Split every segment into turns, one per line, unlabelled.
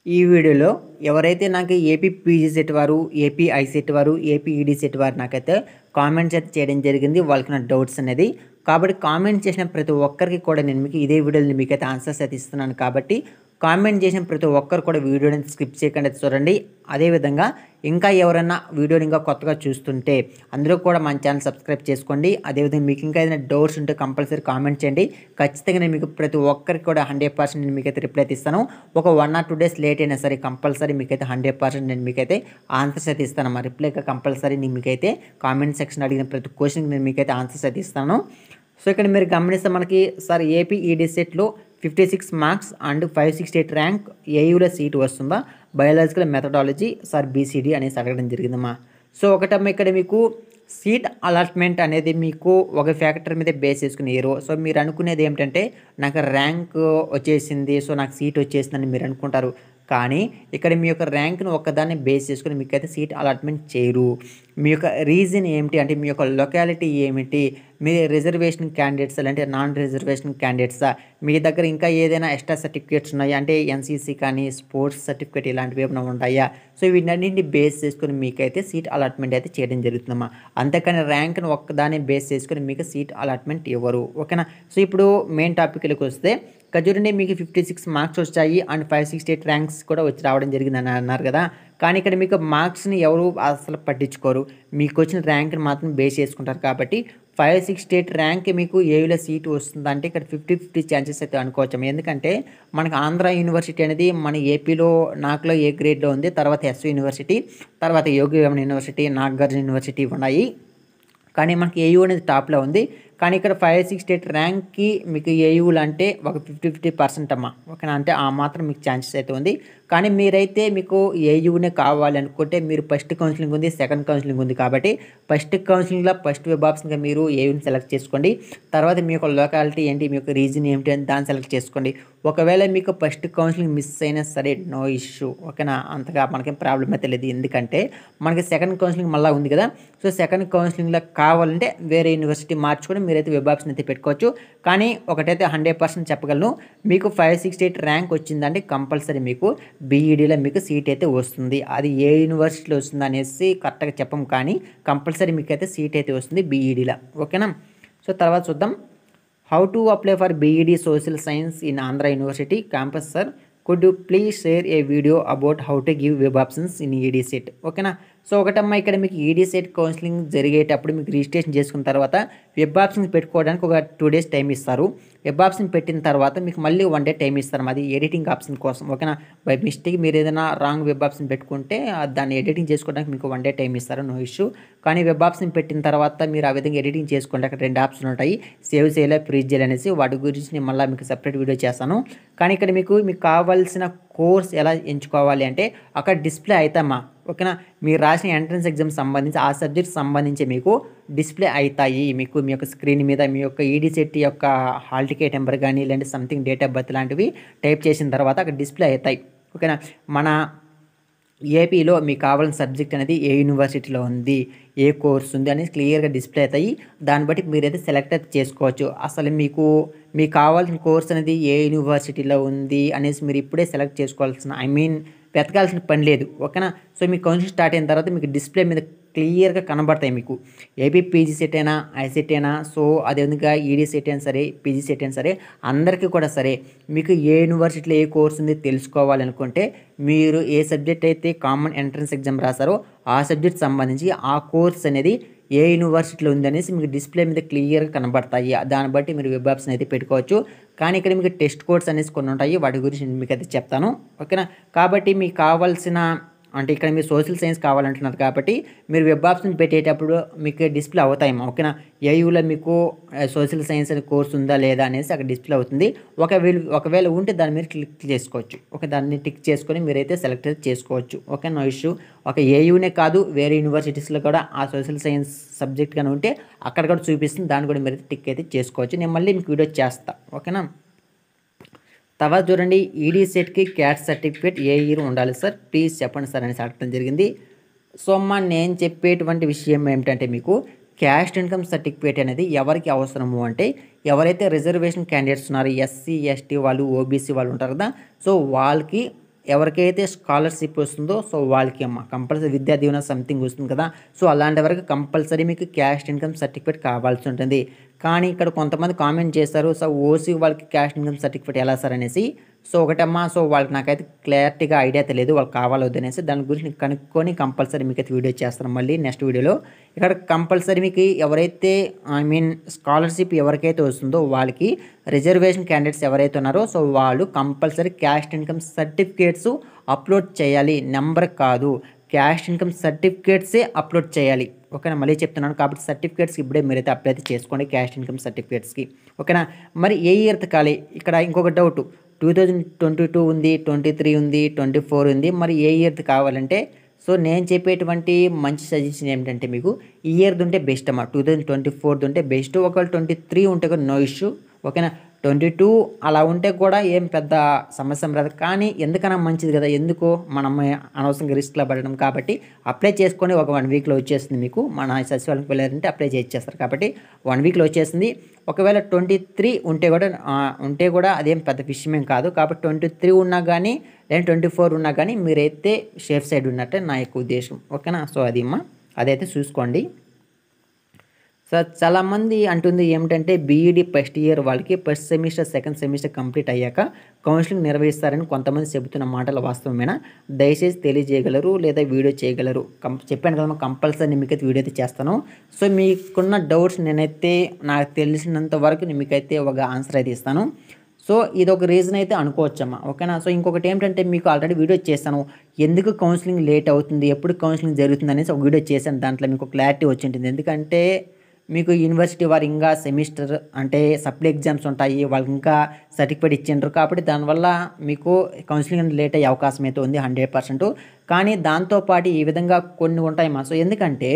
ఈ వీడియోలో ఎవరైతే నాకు ఏపీ పీజీ సెట్ వారు, ఏపీ ఐసెట్ వారు, ఏపీ ఈడీ సెట్ వారు నాకైతే కామెంట్స్ అయితే చేయడం జరిగింది. వాళ్ళకి నా డౌట్స్ అనేది. కాబట్టి కామెంట్ చేసిన ప్రతి ఒక్కరికి కూడా నేను మీకు ఇదే వీడియోలో మీకైతే ఆన్సర్స్ అయితే ఇస్తున్నాను. కాబట్టి కామెంట్ చేసిన ప్రతి ఒక్కరు కూడా వీడియోని స్కిప్ చేయకుండా చూడండి. అదేవిధంగా ఇంకా ఎవరైనా వీడియోని ఇంకా కొత్తగా చూస్తుంటే అందరూ కూడా మన ఛానల్ సబ్స్క్రైబ్ చేసుకోండి. అదేవిధంగా మీకు ఇంకా ఏదైనా డౌట్స్ ఉంటే కంపల్సరీ కామెంట్ చేయండి. ఖచ్చితంగా నేను మీకు ప్రతి ఒక్కరికి కూడా 100% నేను మీకైతే రిప్లై అయితే ఇస్తాను. ఒక 1 or 2 days లేట్ అయినా సరే కంపల్సరీ మీకైతే 100% నేను మీకైతే ఆన్సర్స్ అయితే ఇస్తాను. మా రిప్లైగా కంపల్సరీ నేను మీకైతే కామెంట్ సెక్షన్ అడిగిన ప్రతి క్వశ్చన్కి నేను మీకైతే ఆన్సర్స్ అయితే ఇస్తాను. సో ఇక్కడ మీరు గమనిస్తే మనకి సార్ ఏపీ ఈడీ సెట్లో 56 మార్క్స్ అండ్ 568 ర్యాంక్ ఏయూలో సీటు వస్తుందా, బయాలజికల్ మెథడాలజీ సార్ బీసీడీ అనేసి అడగడం జరిగిందమ్మా. సో ఒకటమ్మ ఇక్కడ మీకు సీట్ అలాట్మెంట్ అనేది మీకు ఒక ఫ్యాక్టర్ మీద బేస్ చేసుకునేరు. సో మీరు అనుకునేది ఏమిటంటే నాకు ర్యాంక్ వచ్చేసింది, సో నాకు సీట్ వచ్చేసిందని మీరు అనుకుంటారు. కానీ ఇక్కడ మీ యొక్క ర్యాంక్ను ఒక్కదాన్ని బేస్ చేసుకుని మీకైతే సీట్ అలాట్మెంట్ చేయరు. మీ యొక్క రీజన్ ఏమిటి అంటే మీ యొక్క లొకాలిటీ ఏమిటి, మీ రిజర్వేషన్ క్యాండిడేట్స్ అంటే నాన్ రిజర్వేషన్ క్యాండిడేట్సా, మీ దగ్గర ఇంకా ఏదైనా ఎక్స్ట్రా సర్టిఫికేట్స్ ఉన్నాయా అంటే ఎన్సీసీ కానీ స్పోర్ట్స్ సర్టిఫికేట్ ఇలాంటివి ఏమైనా ఉంటాయా. సో వీటన్నింటిని బేస్ చేసుకుని మీకైతే సీట్ అలాట్మెంట్ అయితే చేయడం జరుగుతుందమ్మా. అంతేకాని ర్యాంక్ను ఒక్కదాన్ని బేస్ చేసుకుని మీకు సీట్ అలాట్మెంట్ ఇవ్వరు. ఓకేనా. సో ఇప్పుడు మెయిన్ టాపిక్లోకి వస్తే చూడండి, మీకు 56 మార్క్స్ వచ్చాయి అండ్ 568 ర్యాంక్స్ కూడా వచ్చి రావడం జరిగిందని అన్నారు కదా. కానీ ఇక్కడ మీకు మార్క్స్ని ఎవరు అసలు పట్టించుకోరు, మీకు వచ్చిన ర్యాంక్ని మాత్రం బేస్ చేసుకుంటారు. కాబట్టి 568 ర్యాంక్ మీకు ఏయులో సీటు వస్తుందంటే ఇక్కడ 50-50 ఛాన్సెస్ అయితే అనుకోవచ్చు. ఎందుకంటే మనకు ఆంధ్ర యూనివర్సిటీ అనేది మన ఏపీలో నాకులో ఏ గ్రేడ్లో ఉంది, తర్వాత ఎస్వి యూనివర్సిటీ, తర్వాత యోగి వేమన యూనివర్సిటీ, నాగార్జున యూనివర్సిటీ ఉన్నాయి. కానీ మనకి ఏయూ అనేది టాప్లో ఉంది. కానీ ఇక్కడ 568 ర్యాంక్కి మీకు ఏయూలు అంటే ఒక 50-50% అమ్మా. ఓకేనా. అంటే ఆ మాత్రం మీకు ఛాన్సెస్ అయితే ఉంది. కానీ మీరైతే మీకు ఏయూనే కావాలి అనుకుంటే మీరు ఫస్ట్ కౌన్సిలింగ్ ఉంది, సెకండ్ కౌన్సిలింగ్ ఉంది. కాబట్టి ఫస్ట్ కౌన్సిలింగ్లో ఫస్ట్ వెబ్ ఆప్షన్గా మీరు ఏయూని సెలెక్ట్ చేసుకోండి. తర్వాత మీ యొక్క లొకాలిటీ ఏంటి, మీ యొక్క రీజన్ ఏమిటి అని దాన్ని సెలెక్ట్ చేసుకోండి. ఒకవేళ మీకు ఫస్ట్ కౌన్సిలింగ్ మిస్ అయినా సరే నో ఇష్యూ. ఓకేనా. అంతగా మనకేం ప్రాబ్లం అయితే లేదు. ఎందుకంటే మనకి సెకండ్ కౌన్సిలింగ్ మళ్ళీ ఉంది కదా. సో సెకండ్ కౌన్సిలింగ్లో కావాలంటే వేరే యూనివర్సిటీ మార్చుకొని మీరైతే వెబ్ ఆప్షన్ అయితే పెట్టుకోవచ్చు. కానీ ఒకటైతే 100% చెప్పగలను, మీకు 568 ర్యాంక్ వచ్చిందంటే కంపల్సరీ మీకు బీఈడీలో మీకు సీట్ అయితే వస్తుంది. అది ఏ యూనివర్సిటీలో వస్తుంది అనేసి కరెక్ట్గా చెప్పం, కానీ కంపల్సరీ మీకు అయితే సీట్ అయితే వస్తుంది బీఈడీలో. ఓకేనా. సో తర్వాత చూద్దాం. How to apply for BEd social science in Andhra university campus sir, could you please share a video about how to give web options in EdCET. ఓకేనా. సో ఒకటమ్మా, ఇక్కడ మీకు ఈడీ సెట్ కౌన్సిలింగ్ జరిగేటప్పుడు మీకు registration చేసుకున్న తర్వాత web option పెట్టుకోవడానికి ఒక 2 days టైం ఇస్తారు. వెబ్ ఆప్షన్ పెట్టిన తర్వాత మీకు మళ్ళీ 1 day టైం ఇస్తారు. అది ఎడిటింగ్ ఆప్షన్ కోసం. ఓకేనా. బై మిస్టేక్ మీరు ఏదైనా రాంగ్ వెబ్ ఆప్షన్ పెట్టుకుంటే దాన్ని ఎడిటింగ్ చేసుకోవడానికి మీకు 1 day టైం ఇస్తారు, నో ఇష్యూ. కానీ వెబ్ ఆప్షన్ పెట్టిన తర్వాత మీరు ఆ విధంగా ఎడిటింగ్ చేసుకోండి. అక్కడ 2 ఆప్షన్లు ఉంటాయి, సేవ్ చేయాలి, ఫ్రీజ్ చేయాలి అనేసి. వాటి గురించి నేను మళ్ళీ మీకు సపరేట్ వీడియో చేస్తాను. కానీ ఇక్కడ మీకు కావాల్సిన కోర్స్ ఎలా ఎంచుకోవాలి అంటే అక్కడ డిస్ప్లే అవుతామా. ఓకేనా. మీరు రాసిన ఎంట్రన్స్ ఎగ్జామ్ సంబంధించి ఆ సబ్జెక్ట్ సంబంధించి మీకు డిస్ప్లే అవుతాయి. మీకు మీ యొక్క స్క్రీన్ మీద మీ యొక్క ఈడీ సెట్ యొక్క హాల్ టికెట్ నెంబర్ కానీ లేదంటే సంథింగ్ డేట్ ఆఫ్ బర్త్ లాంటివి టైప్ చేసిన తర్వాత అక్కడ డిస్ప్లే అవుతాయి. ఓకేనా. మన ఏపీలో మీకు కావాల్సిన సబ్జెక్ట్ అనేది ఏ యూనివర్సిటీలో ఉంది, ఏ కోర్స్ ఉంది అనేది క్లియర్గా డిస్ప్లే అవుతాయి. దాన్ని బట్టి మీరైతే సెలెక్ట్ అయితే చేసుకోవచ్చు. అసలు మీకు కావాల్సిన కోర్స్ అనేది ఏ యూనివర్సిటీలో ఉంది అనేసి మీరు ఇప్పుడే సెలెక్ట్ చేసుకోవాల్సిన వెతకాల్సిన పని లేదు. ఓకేనా. సో మీ కౌన్సిలింగ్ స్టార్ట్ అయిన తర్వాత మీకు డిస్ప్లే మీద క్లియర్గా కనబడతాయి. మీకు ఏపీ పీజీ సెట్ అయినా ఐసెట్ అయినా, సో అదేవిధంగా ఈడీ సెట్ అయినా సరే, పీజీ సెట్ అయినా సరే, అందరికీ కూడా సరే మీకు ఏ యూనివర్సిటీలో ఏ కోర్స్ ఉంది తెలుసుకోవాలనుకుంటే మీరు ఏ సబ్జెక్ట్ అయితే కామన్ ఎంట్రన్స్ ఎగ్జామ్ రాస్తారో ఆ సబ్జెక్ట్ సంబంధించి ఆ కోర్స్ అనేది ఏ యూనివర్సిటీలో ఉందనేసి మీకు డిస్ప్లే మీద క్లియర్గా కనబడతాయి. దాన్ని బట్టి మీరు వెబ్ ఆప్షన్ అయితే పెట్టుకోవచ్చు. కానీ ఇక్కడ మీకు టెస్ట్ కోడ్స్ అనేసి కొన్ని ఉంటాయి, వాటి గురించి నేను మీకు అయితే చెప్తాను. ఓకేనా. కాబట్టి మీకు కావాల్సిన అంటే ఇక్కడ మీరు సోషల్ సైన్స్ కావాలంటున్నారు కాబట్టి మీరు వెబ్ ఆప్షన్ పెట్టేటప్పుడు మీకు డిస్ప్లే అవుతాయేమో. ఓకేనా. ఏయూలో మీకు సోషల్ సైన్స్ అనే కోర్స్ ఉందా లేదా అనేసి అక్కడ డిస్ప్లే అవుతుంది. ఒకవేళ ఉంటే దాని మీద క్లిక్ చేసుకోవచ్చు. ఓకే, దాన్ని టిక్ చేసుకొని మీరైతే సెలెక్ట్ చేసుకోవచ్చు. Okay, no issue. ఒక ఏయూనే కాదు వేరే యూనివర్సిటీస్లో కూడా ఆ సోషల్ సైన్స్ సబ్జెక్ట్ కానీ ఉంటే అక్కడ కూడా చూపిస్తుంది, దాన్ని కూడా మీరైతే టిక్ అయితే చేసుకోవచ్చు. నేను మళ్ళీ మీకు వీడియో చేస్తాను. ఓకేనా. తర్వాత చూడండి, ఈడీ సెట్కి క్యాస్ట్ సర్టిఫికేట్ ఏ ఇయర్ ఉండాలి సార్, ప్లీజ్ చెప్పండి సార్ అనేసి అడగడం జరిగింది. సో అమ్మ, నేను చెప్పేటువంటి విషయం ఏమిటంటే మీకు క్యాస్ట్ ఇన్కమ్ సర్టిఫికేట్ అనేది ఎవరికి అవసరము అంటే ఎవరైతే రిజర్వేషన్ క్యాండిడేట్స్ ఉన్నారో ఎస్సీ ఎస్టీ వాళ్ళు ఓబీసీ వాళ్ళు ఉంటారు కదా, సో వాళ్ళకి ఎవరికైతే స్కాలర్షిప్ వస్తుందో సో వాళ్ళకి అమ్మ కంపల్సరీ విద్యా దీవెన సంథింగ్ వస్తుంది కదా, సో అలాంటి వరకు కంపల్సరీ మీకు క్యాస్ట్ ఇన్కమ్ సర్టిఫికేట్ కావాల్సి ఉంటుంది. కానీ ఇక్కడ కొంతమంది కామెంట్ చేస్తారు, సో ఓసీ వాళ్ళకి క్యాస్ట్ ఇన్కమ్ సర్టిఫికేట్ ఎలా సార్ అనేసి. సో ఒకటమ్మా, సో వాళ్ళకి నాకైతే క్లారిటీగా ఐడియా తెలియదు వాళ్ళకి కావాలో వద్దనేసి. దాని గురించి కనుక్కొని కంపల్సరీ మీకు అయితే వీడియో చేస్తాను మళ్ళీ నెక్స్ట్ వీడియోలో. ఇక్కడ కంపల్సరీ మీకు ఎవరైతే స్కాలర్షిప్ ఎవరికైతే వస్తుందో వాళ్ళకి రిజర్వేషన్ క్యాండిడేట్స్ ఎవరైతే ఉన్నారో సో వాళ్ళు compulsory caste income certificates upload చేయాలి, నెంబర్ కాదు. క్యాస్ట్ ఇన్కమ్ సర్టిఫికేట్సే అప్లోడ్ చేయాలి. ఓకేనా, మళ్ళీ చెప్తున్నాను. కాబట్టి సర్టిఫికేట్స్కి ఇప్పుడే మీరైతే అప్లై అయితే చేసుకోండి క్యాస్ట్ ఇన్కమ్ సర్టిఫికేట్స్కి. ఓకేనా, మరి ఏ ఇయర్ కాలి? ఇక్కడ ఇంకొక డౌట్, 2022 ఉంది, 23 ఉంది, 24 ఉంది, మరి ఏ ఇయర్ కావాలంటే సో నేను చెప్పేటువంటి మంచి సజెషన్ ఏమిటంటే మీకు ఈ ఇయర్ది ఉంటే బెస్ట్ అమ్మా. 2024 ఉంటే బెస్ట్. ఒకవేళ 23 ఉంటే కూడా నో ఇష్యూ. ఓకేనా, 22 అలా ఉంటే కూడా ఏం పెద్ద సమస్య రాదు. కానీ ఎందుకన్నా మంచిది కదా, ఎందుకు మనం అనవసరంగా రిస్క్లో పడడం. కాబట్టి అప్లై చేసుకొని ఒక 1 వీక్లో వచ్చేస్తుంది మీకు. మన సచివాలయంకి వెళ్ళారంటే అప్లై చేసేస్తారు. కాబట్టి 1 వీక్లో వచ్చేస్తుంది. ఒకవేళ 23 ఉంటే కూడా అదేం పెద్ద విషయమేం కాదు. కాబట్టి 23 ఉన్నా కానీ లేదా 24 ఉన్నా కానీ మీరైతే సేఫ్ సైడ్ ఉన్నట్టే నా యొక్క ఉద్దేశం. ఓకేనా, సో అది అమ్మా, అదైతే చూసుకోండి. సో చాలామంది అంటుంది ఏమిటంటే బీఈడి ఫస్ట్ ఇయర్ వాళ్ళకి first semester second semester complete అయ్యాక కౌన్సిలింగ్ నిర్వహిస్తారని కొంతమంది చెబుతున్న మాటలు వాస్తవమేనా? దయచేసి తెలియజేయగలరు లేదా వీడియో చేయగలరు? చెప్పాను కదా కంపల్సరీ మీకైతే వీడియో అయితే చేస్తాను. సో మీకున్న డౌట్స్ నేనైతే నాకు తెలిసినంత వరకు మీకైతే ఒక ఆన్సర్ అయితే ఇస్తాను. సో ఇది ఒక రీజన్ అయితే అనుకోవచ్చమ్మా. ఓకేనా, సో ఇంకొకటి ఏమిటంటే మీకు ఆల్రెడీ వీడియో చేస్తాను, ఎందుకు కౌన్సిలింగ్ లేట్ అవుతుంది, ఎప్పుడు కౌన్సిలింగ్ జరుగుతుంది అనేసి ఒక వీడియో చేశాను. దాంట్లో మీకు క్లారిటీ వచ్చి ఉంటుంది. ఎందుకంటే మీకు యూనివర్సిటీ వారు ఇంకా సెమిస్టర్ అంటే సప్లై ఎగ్జామ్స్ ఉంటాయి, వాళ్ళకి ఇంకా సర్టిఫికేట్ ఇచ్చిండ్రు. కాబట్టి దానివల్ల మీకు కౌన్సిలింగ్ లేట్ అయ్యే అవకాశం అయితే ఉంది 100%. కానీ దాంతోపాటు ఈ విధంగా కొన్ని ఉంటాయమ్మా. సో ఎందుకంటే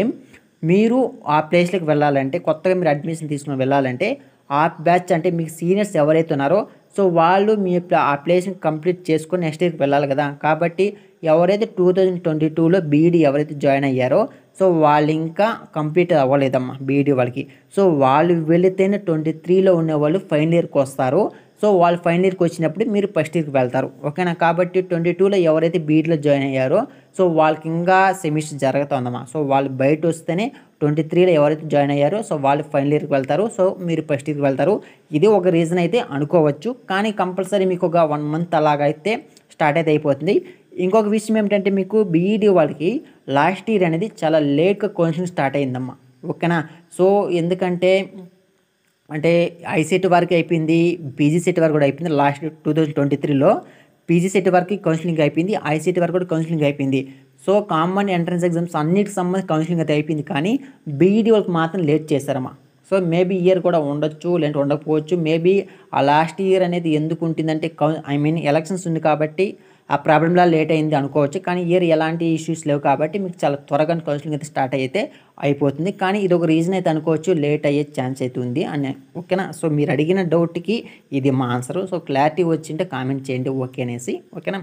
మీరు ఆ ప్లేస్లోకి వెళ్ళాలంటే, కొత్తగా మీరు అడ్మిషన్ తీసుకుని వెళ్ళాలంటే ఆ బ్యాచ్ అంటే మీకు సీనియర్స్ ఎవరైతే ఉన్నారో సో వాళ్ళు మీ ఆ ప్లేస్ని కంప్లీట్ చేసుకొని నెక్స్ట్ ఇయర్కి వెళ్ళాలి కదా. కాబట్టి ఎవరైతే 2022లో బీఈడి ఎవరైతే జాయిన్ అయ్యారో సో వాళ్ళు ఇంకా కంప్లీట్ అవ్వలేదమ్మా బీఈడి వాళ్ళకి. సో వాళ్ళు వెళితేనే 23లో ఉండేవాళ్ళు ఫైనల్ ఇయర్కి వస్తారు. సో వాళ్ళు ఫైనల్ ఇయర్కి వచ్చినప్పుడు మీరు ఫస్ట్ ఇయర్కి వెళ్తారు. ఓకేనా, కాబట్టి 22లో ఎవరైతే బీఈడిలో జాయిన్ అయ్యారో సో వాళ్ళకి ఇంకా సెమిస్టర్ జరుగుతుందమ్మా. సో వాళ్ళు బయట వస్తేనే 23లో ఎవరైతే జాయిన్ అయ్యారో సో వాళ్ళు ఫైనల్ ఇయర్కి వెళ్తారు. సో మీరు ఫస్ట్ ఇయర్కి వెళ్తారు. ఇది ఒక రీజన్ అయితే అనుకోవచ్చు. కానీ కంపల్సరీ మీకు ఒక 1 మంత్ అలాగైతే స్టార్ట్ అయితే అయిపోతుంది. ఇంకొక విషయం ఏమిటంటే మీకు బీఈడి వాళ్ళకి లాస్ట్ ఇయర్ అనేది చాలా లేట్గా కౌన్సిలింగ్ స్టార్ట్ అయిందమ్మా. ఓకేనా, సో ఎందుకంటే అంటే ఐసెట్ వరకు అయిపోయింది, పీజీ సెట్ వరకు కూడా అయిపోయింది. లాస్ట్ 2023లో పీజీ సెట్ వరకు కౌన్సిలింగ్ అయిపోయింది, ఐసెట్ వరకు కూడా కౌన్సిలింగ్ అయిపోయింది. సో కామన్ ఎంట్రన్స్ ఎగ్జామ్స్ అన్నిటికి సంబంధించి కౌన్సిలింగ్ అయితే అయిపోయింది. కానీ బీఈడి వాళ్ళకి మాత్రం లేట్ చేశారమ్మా. సో మేబీ ఇయర్ కూడా ఉండొచ్చు లేదంటే ఉండకపోవచ్చు. మేబీ ఆ లాస్ట్ ఇయర్ అనేది ఎందుకు ఉంటుందంటే ఎలక్షన్స్ ఉంది కాబట్టి ఆ ప్రాబ్లంలా లేట్ అయింది అనుకోవచ్చు. కానీ ఇయర్ ఎలాంటి ఇష్యూస్ లేవు కాబట్టి మీకు చాలా త్వరగా కౌన్సిలింగ్ అయితే స్టార్ట్ అయితే అయిపోతుంది. కానీ ఇది ఒక రీజన్ అయితే అనుకోవచ్చు, లేట్ అయ్యే ఛాన్స్ అయితే ఉంది అని. ఓకేనా, సో మీరు అడిగిన డౌట్కి ఇది మా ఆన్సరు. సో క్లారిటీ వచ్చింటే కామెంట్ చేయండి ఓకే అనేసి. ఓకేనా,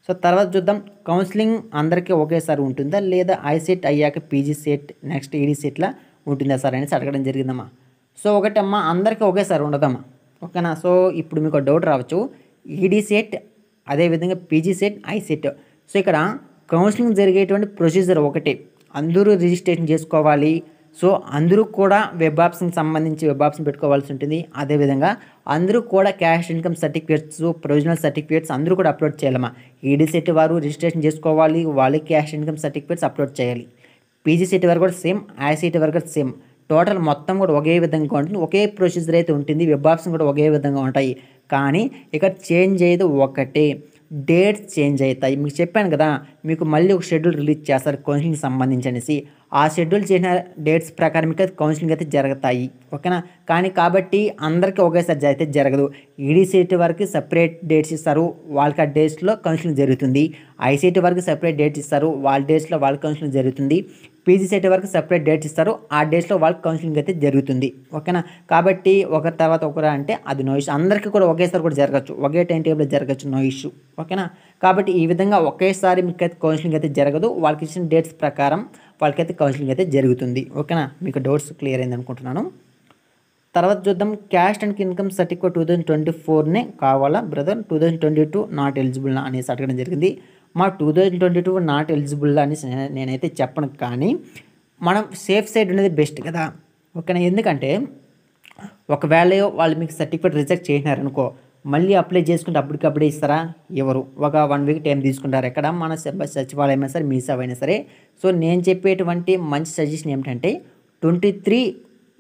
సో తర్వాత చూద్దాం, కౌన్సిలింగ్ అందరికీ ఒకేసారి ఉంటుందా లేదా ఐసెట్ అయ్యాక పీజీ సెట్ నెక్స్ట్ ఈడీ సెట్లా ఉంటుందా సార్ అనేసి అడగడం జరిగిందమ్మా. సో ఒకటమ్మా, అందరికీ ఒకేసారి ఉండదమ్మా. ఓకేనా, సో ఇప్పుడు మీకు డౌట్ రావచ్చు, ఈడీ సెట్ అదేవిధంగా పీజీ సెట్ ఐసెట్. సో ఇక్కడ కౌన్సిలింగ్ జరిగేటువంటి ప్రొసీజర్ ఒకటే, అందరూ రిజిస్ట్రేషన్ చేసుకోవాలి. సో అందరూ కూడా వెబ్ ఆప్షన్కి సంబంధించి వెబ్ ఆప్షన్ పెట్టుకోవాల్సి ఉంటుంది. అదేవిధంగా అందరూ కూడా cash income certificates provisional certificates అందరూ కూడా అప్లోడ్ చేయాలమ్మా. ఈడీ సెట్ వారు రిజిస్ట్రేషన్ చేసుకోవాలి, వాళ్ళకి క్యాష్ ఇన్కమ్ సర్టిఫికేట్స్ అప్లోడ్ చేయాలి. పీజీ సెట్ వరకు కూడా సేమ్, ఐసెట్ వరకు కూడా సేమ్. టోటల్ మొత్తం కూడా ఒకే విధంగా ఉంటుంది, ఒకే ప్రొసీజర్ అయితే ఉంటుంది. వెబ్ ఆప్షన్ కూడా ఒకే విధంగా ఉంటాయి. కానీ ఇక్కడ చేంజ్ అయ్యేది ఒకటే, డేట్స్ చేంజ్ అవుతాయి. మీకు చెప్పాను కదా, మీకు మళ్ళీ ఒక షెడ్యూల్ రిలీజ్ చేస్తారు కౌన్సిలింగ్ సంబంధించి అనేసి. ఆ షెడ్యూల్ చేసిన డేట్స్ ప్రకారం మీకు కౌన్సిలింగ్ అయితే జరుగుతాయి. ఓకేనా, కానీ కాబట్టి అందరికీ ఒకేసారి అయితే జరగదు. ఈడీ సెట్ వరకు సపరేట్ డేట్స్ ఇస్తారు, వాళ్ళకి ఆ డేట్స్లో కౌన్సిలింగ్ జరుగుతుంది. ఐసెట్ వరకు సపరేట్ డేట్స్ ఇస్తారు, వాళ్ళ డేట్స్లో వాళ్ళ కౌన్సిలింగ్ జరుగుతుంది. పీజీ సెట్ వరకు సపరేట్ డేట్స్ ఇస్తారు, ఆ డేట్స్లో వాళ్ళకి కౌన్సిలింగ్ అయితే జరుగుతుంది. ఓకేనా, కాబట్టి ఒకరి తర్వాత ఒకరు అంటే అది నో ఇష్యూ. అందరికీ కూడా ఒకేసారి కూడా జరగచ్చు, ఒకే టైం టేబుల్ జరగచ్చు, నో ఇష్యూ. ఓకేనా, కాబట్టి ఈ విధంగా ఒకేసారి మీకు అయితే కౌన్సిలింగ్ అయితే జరగదు, వాళ్ళకి ఇచ్చిన డేట్స్ ప్రకారం వాళ్ళకైతే కౌన్సిలింగ్ అయితే జరుగుతుంది. ఓకేనా, మీకు డౌట్స్ క్లియర్ అయింది అనుకుంటున్నాను. తర్వాత చూద్దాం, క్యాస్ట్ అండ్ ఇన్కమ్ సర్టిఫికేట్ 2024 కావాలా బ్రదర్, 2022 నాట్ ఎలిజిబుల్ అనేసి అడగడం జరిగింది. మా 2022 నాట్ ఎలిజిబుల్ అనేసి నేనైతే చెప్పను, కానీ మనం సేఫ్ సైడ్ ఉండేది బెస్ట్ కదా. ఓకేనా, ఎందుకంటే ఒకవేళ వాళ్ళు మీకు సర్టిఫికేట్ రిజెక్ట్ చేసినారనుకో, మళ్ళీ అప్లై చేసుకుంటే అప్పటికప్పుడే ఇస్తారా? ఎవరు? ఒక 1 వీక్ టైం తీసుకుంటారు. ఎక్కడ మన సచివాలయం అయినా సరే, మీ సేవ అయినా సరే. సో నేను చెప్పేటువంటి మంచి సజెషన్ ఏమిటంటే 23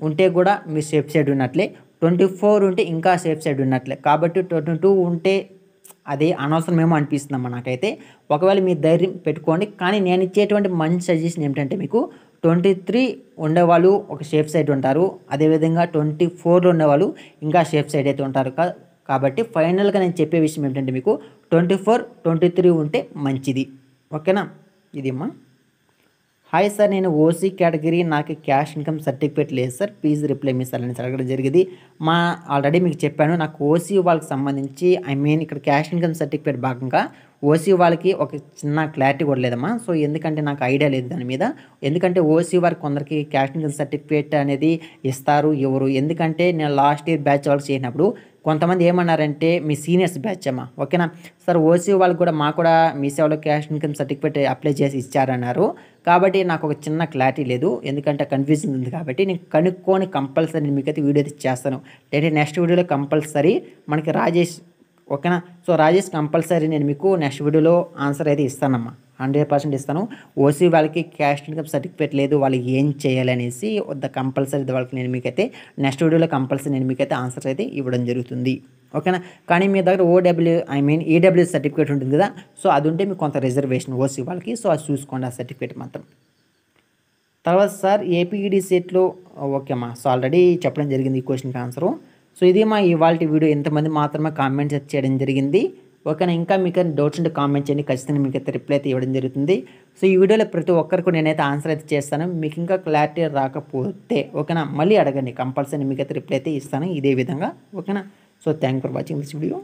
ఉంటే కూడా మీ సేఫ్ సైడ్ ఉన్నట్లే, 24 ఉంటే ఇంకా సేఫ్ సైడ్ ఉన్నట్లే. కాబట్టి 22 ఉంటే అది అనవసరమేమో అనిపిస్తుందమ్మా నాకైతే. ఒకవేళ మీ ధైర్యం పెట్టుకోండి, కానీ నేను ఇచ్చేటువంటి మంచి సజెషన్ ఏమిటంటే మీకు 23 ఉండేవాళ్ళు ఒక సేఫ్ సైడ్ ఉంటారు, అదేవిధంగా 24లో ఉండేవాళ్ళు ఇంకా సేఫ్ సైడ్ అయితే ఉంటారు. కాబట్టి ఫైనల్గా నేను చెప్పే విషయం ఏమిటంటే మీకు 24, 23 ఉంటే మంచిది. ఓకేనా, ఇది అమ్మా. హాయ్ సార్, నేను ఓసీ కేటగిరీ, నాకు క్యాష్ ఇన్కమ్ సర్టిఫికేట్ లేదు sir, please reply me sir అని అడగడం జరిగింది. ఆల్రెడీ మీకు చెప్పాను, నాకు ఓసీ వాళ్ళకి సంబంధించి ఇక్కడ క్యాష్ ఇన్కమ్ సర్టిఫికేట్ భాగంగా ఓసీ వాళ్ళకి ఒక చిన్న క్లారిటీ కూడా లేదమ్మా. సో ఎందుకంటే నాకు ఐడియా లేదు దాని మీద. ఎందుకంటే ఓసీ వారికి కొందరికి క్యాష్ ఇన్కమ్ సర్టిఫికేట్ అనేది ఇస్తారు, ఎవరు? ఎందుకంటే నేను లాస్ట్ ఇయర్ బ్యాచ్ వాళ్ళకి చేసినప్పుడు కొంతమంది ఏమన్నారంటే మీ సీనియర్స్ బ్యాచ్ అమ్మా, ఓకేనా సార్, ఓసీ వాళ్ళకి కూడా మాకు కూడా మీ సేవలో క్యాష్ ఇన్కమ్ సర్టిఫికేట్ అప్లై చేసి ఇచ్చారన్నారు. కాబట్టి నాకు ఒక చిన్న క్లారిటీ లేదు, ఎందుకంటే కన్ఫ్యూజన్ ఉంది. కాబట్టి నేను కనుక్కొని కంపల్సరీ మీకైతే వీడియో అయితే చేస్తాను. అంటే నెక్స్ట్ వీడియోలో కంపల్సరీ మనకి రాజేష్, ఓకేనా. సో రాజేష్ కంపల్సరీ నేను మీకు నెక్స్ట్ వీడియోలో ఆన్సర్ అయితే ఇస్తానమ్మా, 100% ఇస్తాను. ఓసీ వాళ్ళకి క్యాష్ ఇన్కమ్ సర్టిఫికేట్ లేదు, వాళ్ళకి ఏం చేయాలనేసి కంపల్సరీ వాళ్ళకి నేను మీకైతే నెక్స్ట్ వీడియోలో కంపల్సరీ నేను మీకైతే ఆన్సర్ అయితే ఇవ్వడం జరుగుతుంది. ఓకేనా, కానీ మీ దగ్గర ఈడబ్ల్యూ సర్టిఫికేట్ ఉంటుంది కదా, సో అది ఉంటే మీకు కొంత రిజర్వేషన్ ఓసీ వాళ్ళకి. సో అది చూసుకోండి ఆ సర్టిఫికేట్ మాత్రం. తర్వాత సార్ ఏపీఈడి సెట్లో, ఓకేమ్మా, సో ఆల్రెడీ చెప్పడం జరిగింది ఈ క్వశ్చన్కి ఆన్సరు. సో ఇది మా ఇవాళ వీడియో, ఎంతమంది మాత్రమే కామెంట్స్ చేయడం జరిగింది. ఓకేనా, ఇంకా మీకు డౌట్స్ ఉంటే కామెంట్ చేయండి, ఖచ్చితంగా మీకు అయితే రిప్లై అయితే ఇవ్వడం జరుగుతుంది. సో ఈ వీడియోలో ప్రతి ఒక్కరికి నేనైతే ఆన్సర్ అయితే చేస్తాను. మీకు ఇంకా క్లారిటీ రాకపోతే ఓకేనా, మళ్ళీ అడగండి, కంపల్సరీ మీకు అయితే రిప్లై అయితే ఇస్తాను ఇదే విధంగా. ఓకేనా, so thank for watching this video.